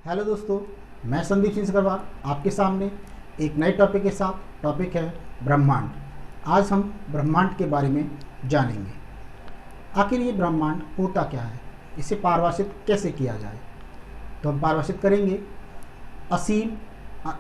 Hello दोस्तों, मैं संदीप सिंह सिकरवार आपके सामने एक नए टॉपिक के साथ। टॉपिक है ब्रह्मांड। आज हम ब्रह्मांड के बारे में जानेंगे। आखिर ये ब्रह्मांड होता क्या है, इसे परिभाषित कैसे किया जाए। तो हम परिभाषित करेंगे असीम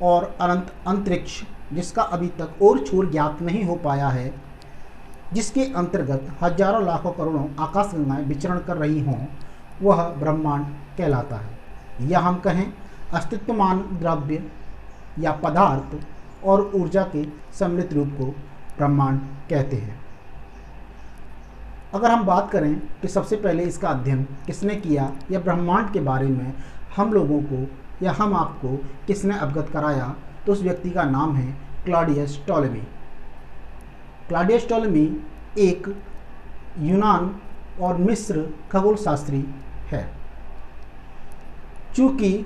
और अनंत अंतरिक्ष, जिसका अभी तक और छोर ज्ञात नहीं हो पाया है, जिसके अंतर्गत हजारों लाखों करोड़ों आकाशगंगाएं विचरण कर रही हों, वह ब्रह्मांड कहलाता है। या हम कहें अस्तित्वमान द्रव्य या पदार्थ और ऊर्जा के सम्मिलित रूप को ब्रह्मांड कहते हैं। अगर हम बात करें कि सबसे पहले इसका अध्ययन किसने किया या ब्रह्मांड के बारे में हम लोगों को या हम आपको किसने अवगत कराया, तो उस व्यक्ति का नाम है क्लॉडियस टॉलेमी। क्लॉडियस टॉलेमी एक यूनान और मिस्र खगोल शास्त्री है। चूँकि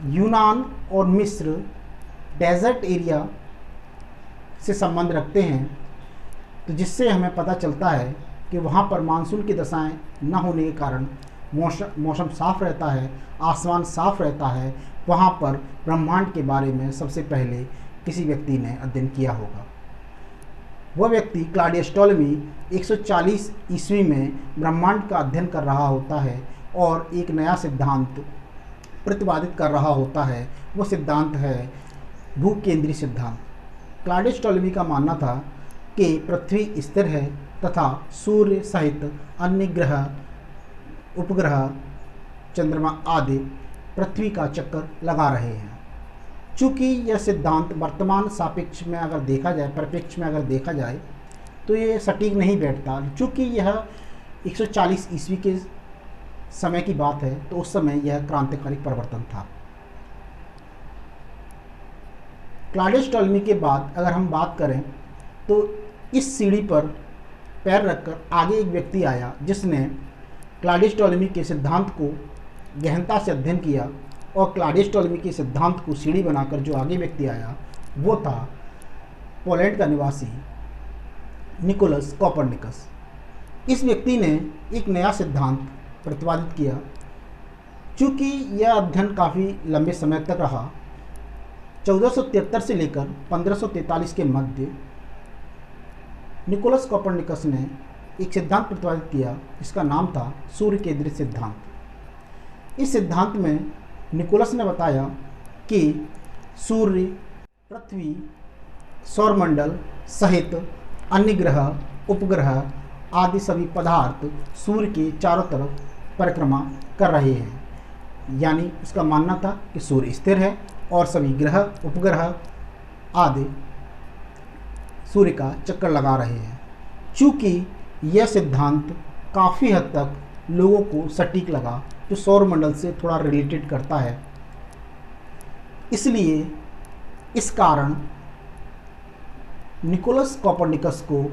यूनान और मिस्र डेजर्ट एरिया से संबंध रखते हैं, तो जिससे हमें पता चलता है कि वहाँ पर मानसून की दशाएं न होने के कारण मौसम साफ रहता है, आसमान साफ रहता है। वहाँ पर ब्रह्मांड के बारे में सबसे पहले किसी व्यक्ति ने अध्ययन किया होगा। वह व्यक्ति क्लॉडियस टॉलेमी 140 ईस्वी में ब्रह्मांड का अध्ययन कर रहा होता है और एक नया सिद्धांत प्रतिपादित कर रहा होता है। वो सिद्धांत है भूकेंद्रीय सिद्धांत। क्लॉडियस टॉलेमी का मानना था कि पृथ्वी स्थिर है तथा सूर्य सहित अन्य ग्रह, उपग्रह, चंद्रमा आदि पृथ्वी का चक्कर लगा रहे हैं। चूँकि यह सिद्धांत वर्तमान सापेक्ष में अगर देखा जाए, परिप्रेक्ष्य में अगर देखा जाए, तो ये सटीक नहीं बैठता। चूँकि यह 140 ईस्वी के समय की बात है, तो उस समय यह क्रांतिकारी परिवर्तन था। क्लॉडियस टॉलेमी के बाद अगर हम बात करें, तो इस सीढ़ी पर पैर रखकर आगे एक व्यक्ति आया, जिसने क्लॉडियस टॉलेमी के सिद्धांत को गहनता से अध्ययन किया। और क्लॉडियस टॉलेमी के सिद्धांत को सीढ़ी बनाकर जो आगे व्यक्ति आया, वो था पोलैंड का निवासी निकोलस कोपरनिकस। इस व्यक्ति ने एक नया सिद्धांत प्रतिपादित किया। चूँकि यह अध्ययन काफ़ी लंबे समय तक रहा, 1473 से लेकर 1543 के मध्य निकोलस कोपरनिकस ने एक सिद्धांत प्रतिपादित किया, जिसका नाम था सूर्य केंद्रित सिद्धांत। इस सिद्धांत में निकोलस ने बताया कि सूर्य, पृथ्वी, सौरमंडल सहित अन्य ग्रह, उपग्रह आदि सभी पदार्थ सूर्य के चारों तरफ परिक्रमा कर रहे हैं। यानी उसका मानना था कि सूर्य स्थिर है और सभी ग्रह, उपग्रह आदि सूर्य का चक्कर लगा रहे हैं। चूँकि यह सिद्धांत काफ़ी हद तक लोगों को सटीक लगा, जो सौरमंडल से थोड़ा रिलेटेड करता है, इसलिए इस कारण निकोलस कोपरनिकस को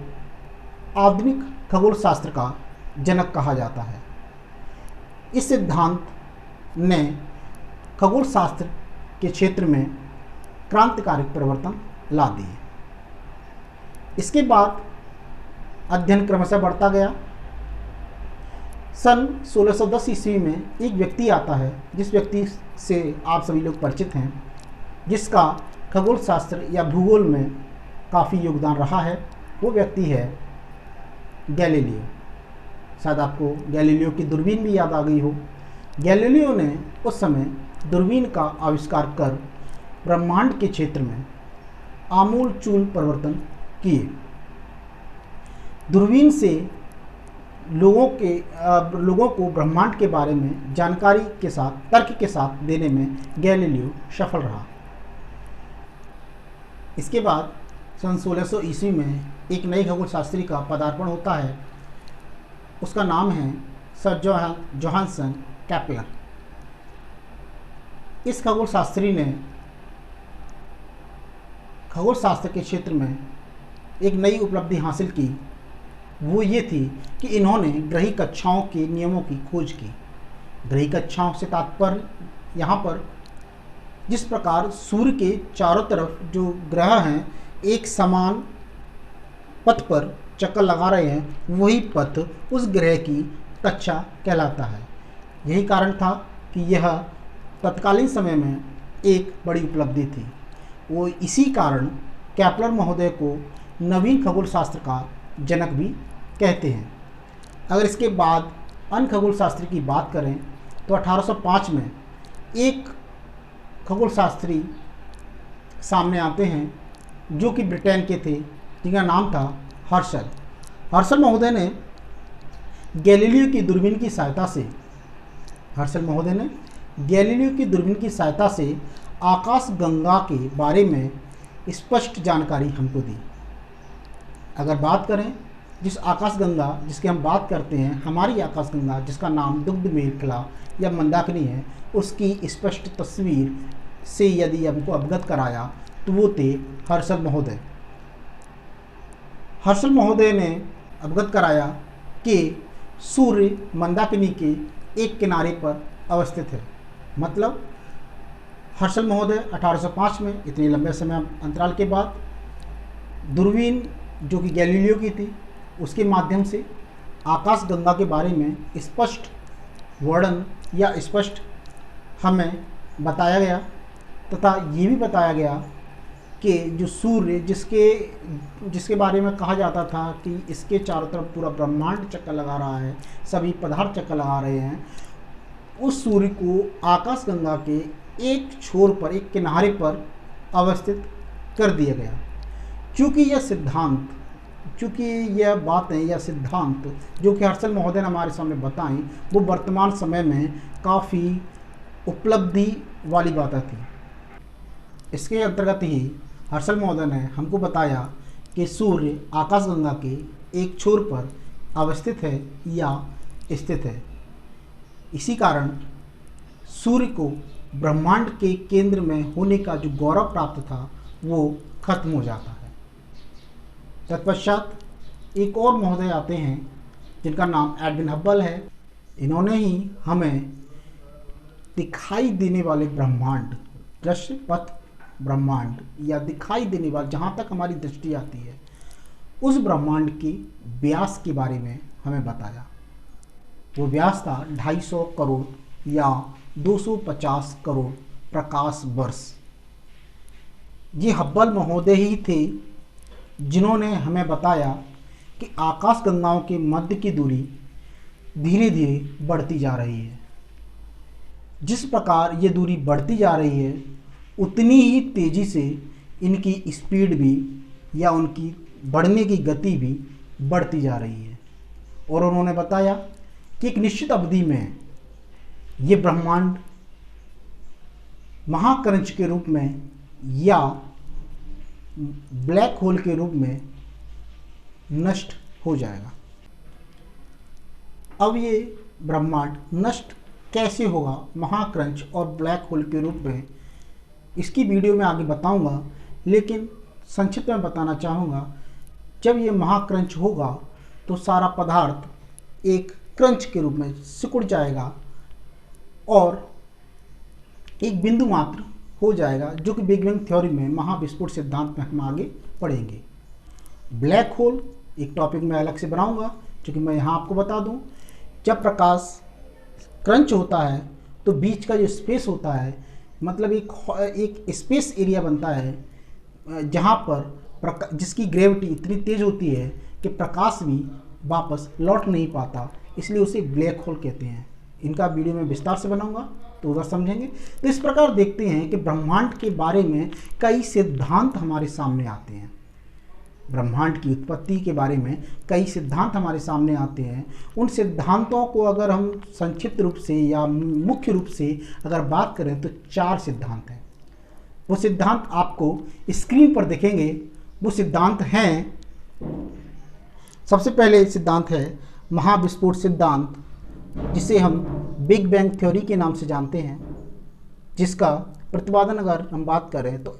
आधुनिक खगोल शास्त्र का जनक कहा जाता है। इस सिद्धांत ने खगोल शास्त्र के क्षेत्र में क्रांतिकारी परिवर्तन ला दिए। इसके बाद अध्ययन क्रमशः बढ़ता गया। सन 1610 ईस्वी में एक व्यक्ति आता है, जिस व्यक्ति से आप सभी लोग परिचित हैं, जिसका खगोल शास्त्र या भूगोल में काफ़ी योगदान रहा है। वो व्यक्ति है गैलीलियो। शायद आपको गैलीलियो की दूरबीन भी याद आ गई हो। गैलीलियो ने उस समय दूरबीन का आविष्कार कर ब्रह्मांड के क्षेत्र में आमूल-चूल परिवर्तन किए। दूरबीन से लोगों को ब्रह्मांड के बारे में जानकारी के साथ, तर्क के साथ देने में गैलीलियो सफल रहा। इसके बाद सन 1600 ईस्वी में एक नए खगोल शास्त्री का पदार्पण होता है। उसका नाम है सर जोहानसन केपलर। इस खगोल शास्त्री ने खगोल शास्त्र के क्षेत्र में एक नई उपलब्धि हासिल की। वो ये थी कि इन्होंने ग्रही कक्षाओं के नियमों की खोज की। ग्रही कक्षाओं से तात्पर्य यहाँ पर जिस प्रकार सूर्य के चारों तरफ जो ग्रह हैं एक समान पथ पर चक्कर लगा रहे हैं, वही पथ उस ग्रह की कक्षा कहलाता है। यही कारण था कि यह तत्कालीन समय में एक बड़ी उपलब्धि थी। वो इसी कारण केपलर महोदय को नवीन खगोल शास्त्र का जनक भी कहते हैं। अगर इसके बाद अन्य खगोल शास्त्री की बात करें तो 1805 में एक खगोल शास्त्री सामने आते हैं जो कि ब्रिटेन के थे, जिनका नाम था हर्शल। हर्शल महोदय ने गैलीलियो की दूरबीन की सहायता से आकाश गंगा के बारे में स्पष्ट जानकारी हमको दी। अगर बात करें जिस आकाश गंगा जिसकी हम बात करते हैं, हमारी आकाश गंगा जिसका नाम दुग्ध मेखला या मंदाकिनी है, उसकी स्पष्ट तस्वीर से यदि हमको अवगत कराया तो वो थे हर्शल महोदय। हर्शल महोदय ने अवगत कराया कि सूर्य मंदाकिनी के एक किनारे पर अवस्थित है। मतलब हर्शल महोदय 1805 में इतने लंबे समय अंतराल के बाद दूरबीन जो कि गैलीलियो की थी उसके माध्यम से आकाश गंगा के बारे में स्पष्ट वर्णन या स्पष्ट हमें बताया गया, तथा ये भी बताया गया कि जो सूर्य जिसके बारे में कहा जाता था कि इसके चारों तरफ पूरा ब्रह्मांड चक्कर लगा रहा है, सभी पदार्थ चक्कर लगा रहे हैं, उस सूर्य को आकाश गंगा के एक छोर पर, एक किनारे पर अवस्थित कर दिया गया। चूँकि यह बातें या सिद्धांत जो कि हर्शल महोदय ने हमारे सामने बताई, वो वर्तमान समय में काफ़ी उपलब्धि वाली बातें थी। इसके अंतर्गत ही हर्शल महोदय ने हमको बताया कि सूर्य आकाशगंगा के एक छोर पर अवस्थित है या स्थित है। इसी कारण सूर्य को ब्रह्मांड के केंद्र में होने का जो गौरव प्राप्त था वो खत्म हो जाता है। तत्पश्चात एक और महोदय आते हैं जिनका नाम एडविन हब्बल है। इन्होंने ही हमें दिखाई देने वाले ब्रह्मांड, दृश्य पथ ब्रह्मांड या दिखाई देने वाले, जहाँ तक हमारी दृष्टि आती है, उस ब्रह्मांड के व्यास के बारे में हमें बताया। वो व्यास था 250 करोड़ या 250 करोड़ प्रकाश वर्ष। ये हब्बल महोदय ही थे जिन्होंने हमें बताया कि आकाश गंगाओं के मध्य की दूरी धीरे धीरे बढ़ती जा रही है। जिस प्रकार ये दूरी बढ़ती जा रही है, उतनी ही तेज़ी से इनकी स्पीड भी या उनकी बढ़ने की गति भी बढ़ती जा रही है। और उन्होंने बताया कि एक निश्चित अवधि में ये ब्रह्मांड महाक्रंच के रूप में या ब्लैक होल के रूप में नष्ट हो जाएगा। अब ये ब्रह्मांड नष्ट कैसे होगा महाक्रंच और ब्लैक होल के रूप में, इसकी वीडियो में आगे बताऊंगा, लेकिन संक्षिप्त में बताना चाहूँगा। जब ये महाक्रंच होगा तो सारा पदार्थ एक क्रंच के रूप में सिकुड़ जाएगा और एक बिंदु मात्र हो जाएगा, जो कि बिग बैंग थ्योरी में महाविस्फोट सिद्धांत में हम आगे पढ़ेंगे। ब्लैक होल एक टॉपिक में अलग से बनाऊंगा, क्योंकि मैं यहाँ आपको बता दूं, जब प्रकाश क्रंच होता है तो बीच का जो स्पेस होता है, मतलब एक स्पेस एरिया बनता है जहाँ पर जिसकी ग्रेविटी इतनी तेज होती है कि प्रकाश भी वापस लौट नहीं पाता, इसलिए उसे ब्लैक होल कहते हैं। इनका वीडियो में विस्तार से बनाऊंगा तो उधर समझेंगे। तो इस प्रकार देखते हैं कि ब्रह्मांड के बारे में कई सिद्धांत हमारे सामने आते हैं। ब्रह्मांड की उत्पत्ति के बारे में कई सिद्धांत हमारे सामने आते हैं। उन सिद्धांतों को अगर हम संक्षिप्त रूप से या मुख्य रूप से अगर बात करें तो 4 सिद्धांत हैं। वो सिद्धांत आपको स्क्रीन पर दिखेंगे। वो सिद्धांत हैं, सबसे पहले सिद्धांत है महाविस्फोट सिद्धांत, जिसे हम बिग बैंग थ्योरी के नाम से जानते हैं, जिसका प्रतिपादन अगर हम बात करें तो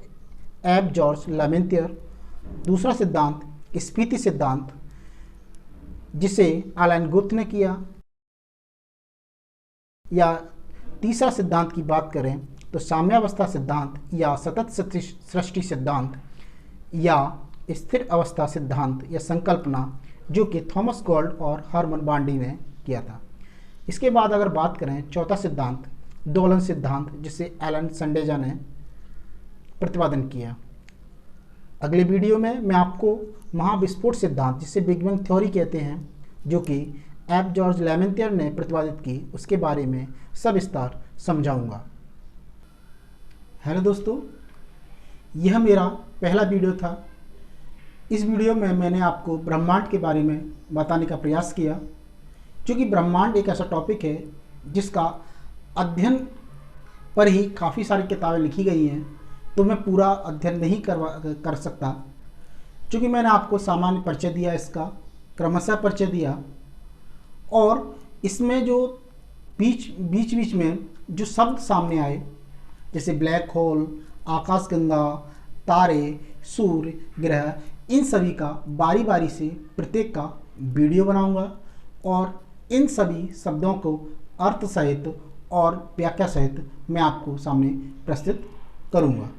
एब जॉर्ज लेमेंतियर। दूसरा सिद्धांत स्फीति सिद्धांत, जिसे एलन गुथ ने किया। या तीसरा सिद्धांत की बात करें तो साम्यावस्था सिद्धांत या सतत सृष्टि सिद्धांत या स्थिर अवस्था सिद्धांत या संकल्पना, जो कि थॉमस गॉल्ड और हरमन बांडी ने किया था। इसके बाद अगर बात करें चौथा सिद्धांत दोलन सिद्धांत जिसे एलन संडेजा ने प्रतिपादन किया। अगले वीडियो में मैं आपको महाविस्फोट सिद्धांत जिसे बिग बैंग थ्योरी कहते हैं, जो कि एफ जॉर्ज लेमेंटियर ने प्रतिपादित की, उसके बारे में सविस्तार समझाऊंगा। हेलो दोस्तों, यह मेरा पहला वीडियो था। इस वीडियो में मैंने आपको ब्रह्मांड के बारे में बताने का प्रयास किया, क्योंकि ब्रह्मांड एक ऐसा टॉपिक है जिसका अध्ययन पर ही काफ़ी सारी किताबें लिखी गई हैं, तो मैं पूरा अध्ययन नहीं कर सकता। क्योंकि मैंने आपको सामान्य परिचय दिया, इसका क्रमशः परिचय दिया, और इसमें जो बीच में जो शब्द सामने आए, जैसे ब्लैक होल, आकाशगंगा, तारे, सूर्य, ग्रह, इन सभी का बारी बारी से प्रत्येक का वीडियो बनाऊंगा और इन सभी शब्दों को अर्थ सहित और व्याख्या सहित मैं आपको सामने प्रस्तुत करूंगा।